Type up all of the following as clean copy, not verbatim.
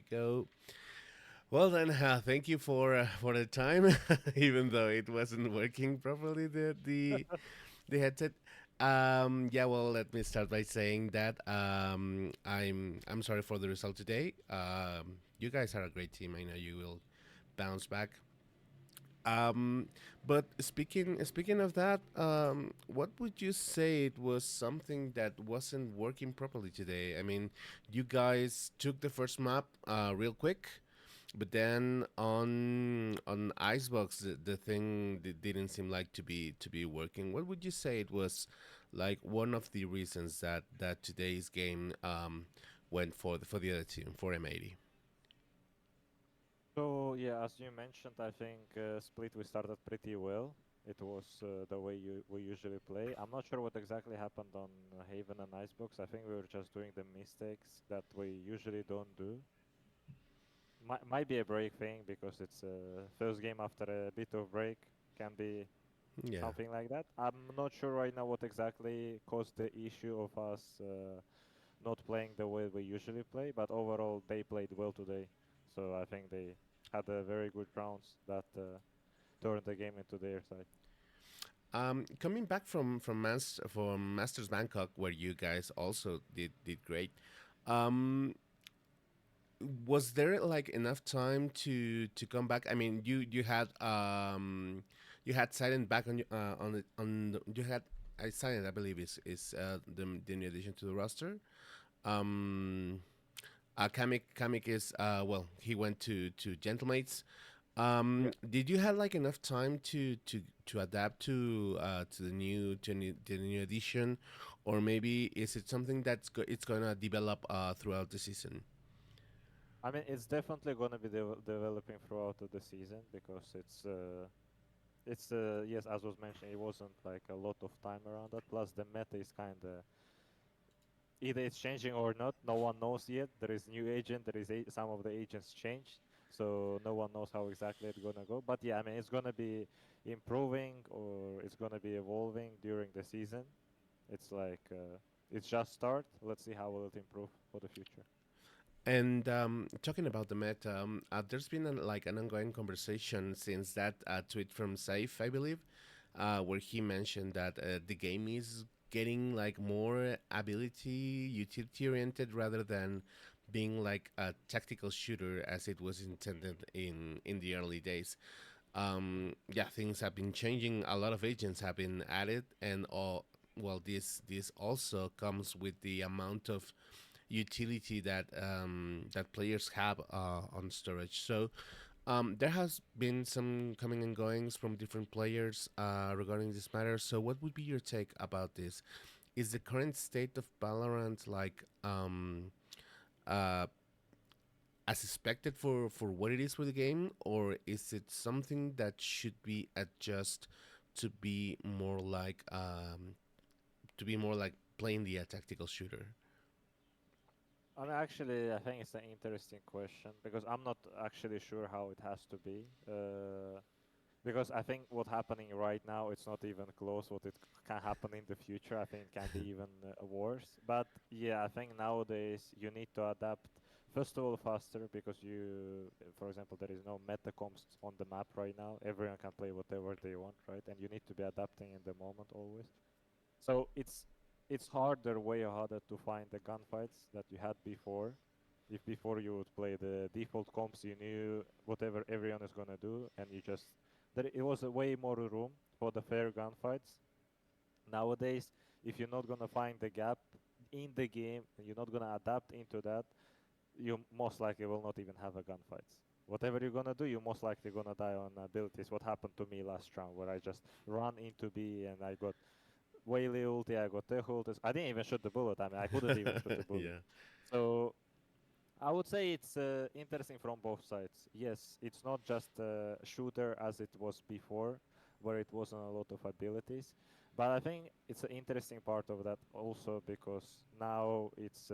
go. Well then, thank you for the time, even though it wasn't working properly. The headset. Yeah. Well, let me start by saying that I'm sorry for the result today. You guys are a great team. I know you will bounce back. Um, but speaking of that, what would you say it was something that wasn't working properly today? I mean, you guys took the first map real quick, but then on Icebox the thing didn't seem like to be working. What would you say it was like one of the reasons that today's game went for the other team for M80? So yeah, as you mentioned, I think Split we started pretty well. It was the way we usually play. I'm not sure what exactly happened on Haven and Icebox. I think we were just doing the mistakes that we usually don't do. Might be a break thing because it's first game after a bit of break can be Yeah. something like that. I'm not sure right now what exactly caused the issue of us not playing the way we usually play, but overall they played well today. So I think they had a very good rounds that turned the game into their side. Coming back from Masters Bangkok, where you guys also did great. Um, was there like enough time to come back? I mean, you had silent back on the you had silent, I believe is the new addition to the roster. Um, Kamik is well, he went to Gentlemates. Yeah. Did you have like enough time to adapt to the new edition, or maybe is it something it's gonna develop throughout the season? I mean, it's definitely going to be developing throughout the season because it's yes, as was mentioned, it wasn't like a lot of time around that. Plus, the meta is kind of either it's changing or not. No one knows yet. There is new agent. There is some of the agents changed, so no one knows how exactly it's gonna go. But yeah, I mean, it's gonna be improving or it's gonna be evolving during the season. It's like it's just start. Let's see how will it improve for the future. And talking about the meta, there's been like an ongoing conversation since that tweet from Saif, I believe, where he mentioned that the game is getting like more ability utility oriented rather than being like a tactical shooter as it was intended in the early days. Yeah, things have been changing. A lot of agents have been added, and all well, this also comes with the amount of utility that players have on storage. So there has been some coming and goings from different players regarding this matter. So what would be your take about this? Is the current state of Valorant like uh, as expected for what it is for the game, or is it something that should be adjusted to be more like playing the tactical shooter? I mean, actually, I think it's an interesting question because I'm not actually sure how it has to be. Because I think what's happening right now, it's not even close what it can happen in the future. I think it can be even worse. But yeah, I think nowadays you need to adapt first of all faster because for example, there is no meta comps on the map right now. Everyone can play whatever they want, right? And you need to be adapting in the moment always. So it's harder, way harder to find the gunfights that you had before. If before you would play the default comps, you knew whatever everyone is gonna do, and you just there it was a way more room for the fair gunfights. Nowadays, if you're not gonna find the gap in the game and you're not gonna adapt into that, you most likely will not even have a gunfights. Whatever you're gonna do, you most likely gonna die on abilities. What happened to me last round, where I just run into B and I got Whaley ulti, I got Tech ultis. I didn't even shoot the bullet. I mean, I couldn't even shoot the bullet. Yeah. So I would say it's interesting from both sides. Yes, it's not just a shooter as it was before, where it wasn't a lot of abilities. But I think it's an interesting part of that also because now it's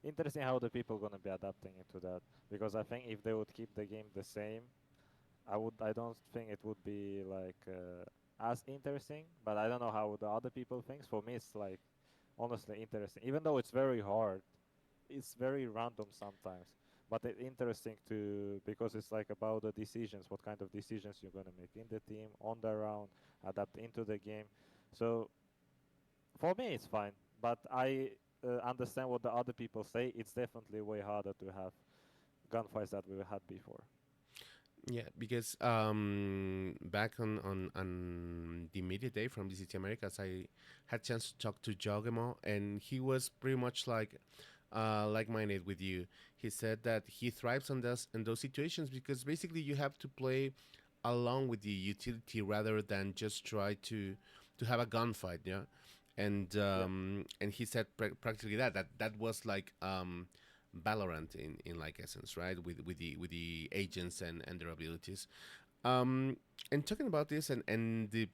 interesting how the people gonna be adapting into that. Because I think if they would keep the game the same, I don't think it would be like as interesting. But I don't know how the other people thinks. For me, it's like honestly interesting. Even though it's very hard, it's very random sometimes. But it's interesting to because it's like about the decisions, what kind of decisions you're gonna make in the team, on the round, adapt into the game. So for me, it's fine. But I understand what the other people say. It's definitely way harder to have gunfights that we had before. Yeah, because back on the media day from VCT Americas, I had chance to talk to Jogemo, and he was pretty much like-minded with you. He said that he thrives on those situations because basically you have to play along with the utility rather than just try to have a gunfight. Yeah, Yeah. and he said practically that was like Valorant in like essence, right? With the agents and their abilities. Um, and talking about this and the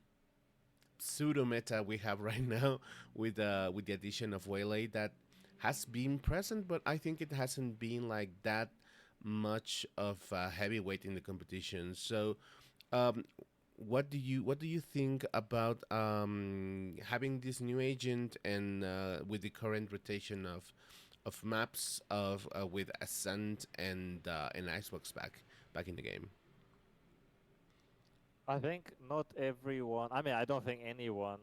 pseudo meta we have right now with the addition of Waylay that has been present, but I think it hasn't been like that much of a heavyweight in the competition. So, um, what do you think about having this new agent and with the current rotation of maps of with Ascent and Icebox back in the game? I think not everyone. I mean, I don't think anyone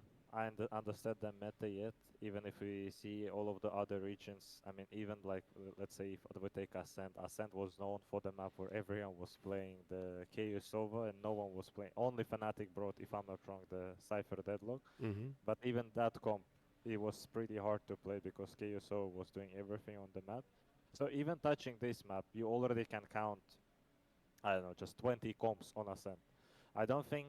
understood the meta yet. Even if we see all of the other regions, I mean, even like let's say if we take Ascent, Ascent was known for the map where everyone was playing the KU Sova and no one was playing. Only Fnatic brought, if I'm not wrong, the Cypher Deadlock. Mm-hmm. But even that comp, it was pretty hard to play because KU Sova was doing everything on the map. So even touching this map, you already can count, I don't know, just 20 comps on Ascent. I don't think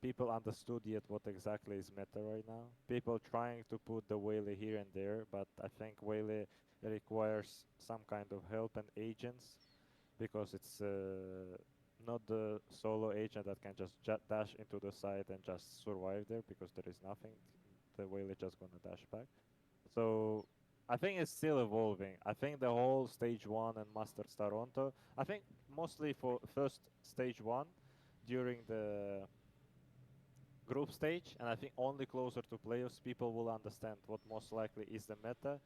people understood yet what exactly is meta right now. People trying to put the Whaley here and there, but I think Whaley requires some kind of help and agents because it's not the solo agent that can just dash into the side and just survive there because there is nothing. The Whaley just gonna dash back. So I think it's still evolving. I think the whole stage one and Masters Toronto. I think mostly for first stage one during the group stage, and I think only closer to playoffs people will understand what most likely is the meta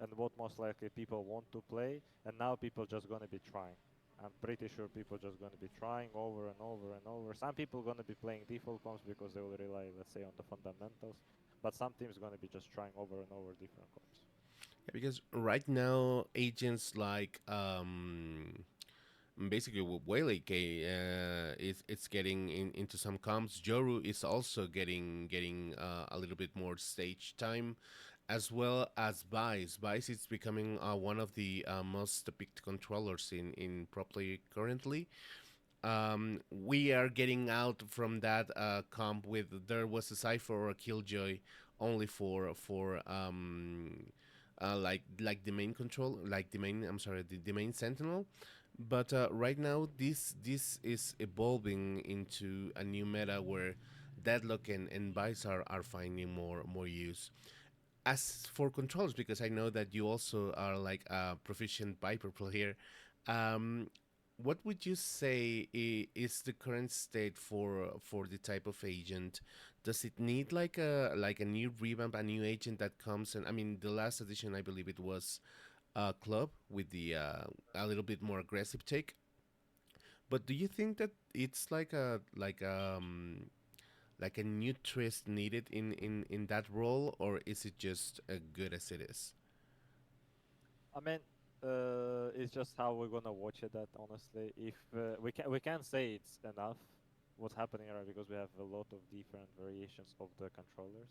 and what most likely people want to play. And now people just gonna be trying. I'm pretty sure people just gonna be trying over and over and over. Some people gonna be playing default comps because they will rely, let's say, on the fundamentals. But some teams gonna be just trying over and over different comps. Yeah, because right now agents like basically Whaley is it's getting into some comps. Joru is also getting a little bit more stage time, as well as Vice. Vice is becoming one of the most picked controllers in Pro Play currently. We are getting out from that comp with there was a cipher or a killjoy only for like the main control like the main I'm sorry the main sentinel, but right now this is evolving into a new meta where deadlock and Vice are finding more use. As for controls, because I know that you also are like a proficient Viper player, um, what would you say is the current state for the type of agent? Does it need like a new revamp, a new agent that comes? And I mean, the last edition, I believe it was Club with the a little bit more aggressive take. But do you think that it's like a new twist needed in that role, or is it just good as it is? I mean, it's just how we're gonna watch it. That honestly, if we can say it's enough what's happening right because we have a lot of different variations of the controllers.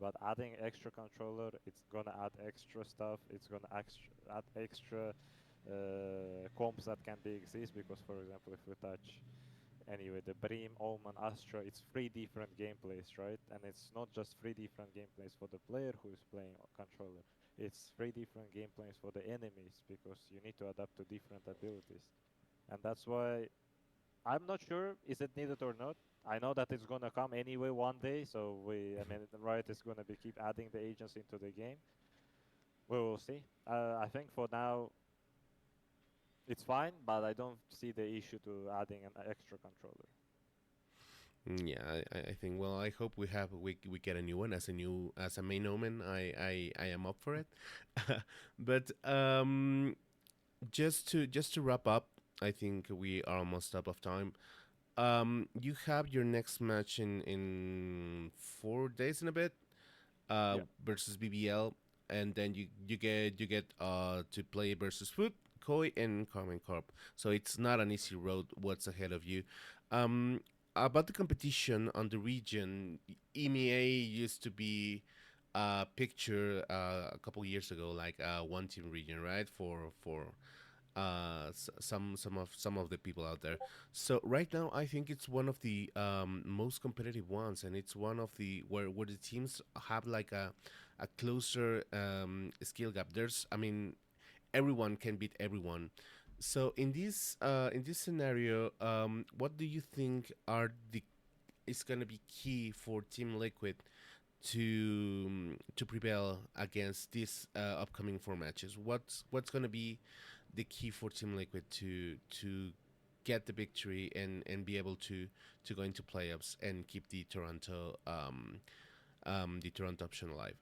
But adding extra controller, it's gonna add extra stuff. It's gonna add extra comps that can be exist because, for example, if we touch anyway the Bream, Omen, Astra, it's three different gameplays, right? And it's not just three different gameplays for the player who is playing controller. It's three different gameplays for the enemies because you need to adapt to different abilities. And that's why I'm not sure is it needed or not. I know that it's gonna come anyway one day, so I mean, Riot is gonna be keep adding the agents into the game. We will see. I think for now it's fine, but I don't see the issue to adding an extra controller. Yeah, I think. Well, I hope we get a new one as a main omen. I am up for it, but just to wrap up, I think we are almost up of time. You have your next match in 4 days in a bit, Yeah. versus BBL, and then you get to play versus Food, Koi, and Carmen Corp. So it's not an easy road. What's ahead of you? Um, about the competition on the region, EMEA used to be a picture a couple years ago, like one team region, right? For some of the people out there. So right now, I think it's one of the most competitive ones, and it's one of the where the teams have like a closer skill gap. I mean, everyone can beat everyone. So in this scenario, what do you think are the is gonna be key for Team Liquid to prevail against these upcoming four matches? What's gonna be the key for Team Liquid to get the victory and be able to go into playoffs and keep the Toronto option alive?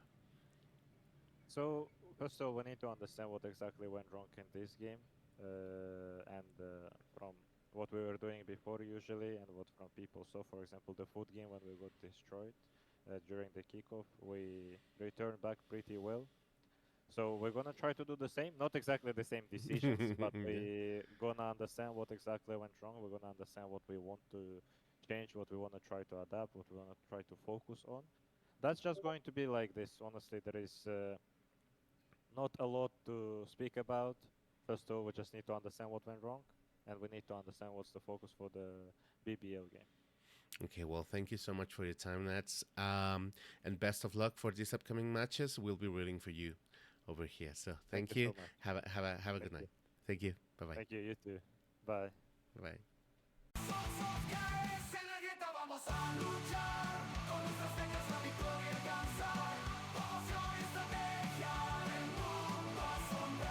So first of all, we need to understand what exactly went wrong in this game, and from what we were doing before usually, and what from people. So for example, the food game when we got destroyed during the kickoff, we returned back pretty well. So we're gonna try to do the same, not exactly the same decisions, but Yeah. we gonna understand what exactly went wrong. We're gonna understand what we want to change, what we wanna try to adapt, what we wanna try to focus on. That's just going to be like this. Honestly, there is not a lot to speak about. First of all, we just need to understand what went wrong, and we need to understand what's the focus for the BBL game. Okay, well, thank you so much for your time, Nats. And best of luck for these upcoming matches. We'll be rooting for you over here. So Thank thank you you. so much. Have a Thank good you. night. Thank you. Bye bye. Thank you. You too. Bye. Bye. Somos gays en la gueta, vamos a luchar.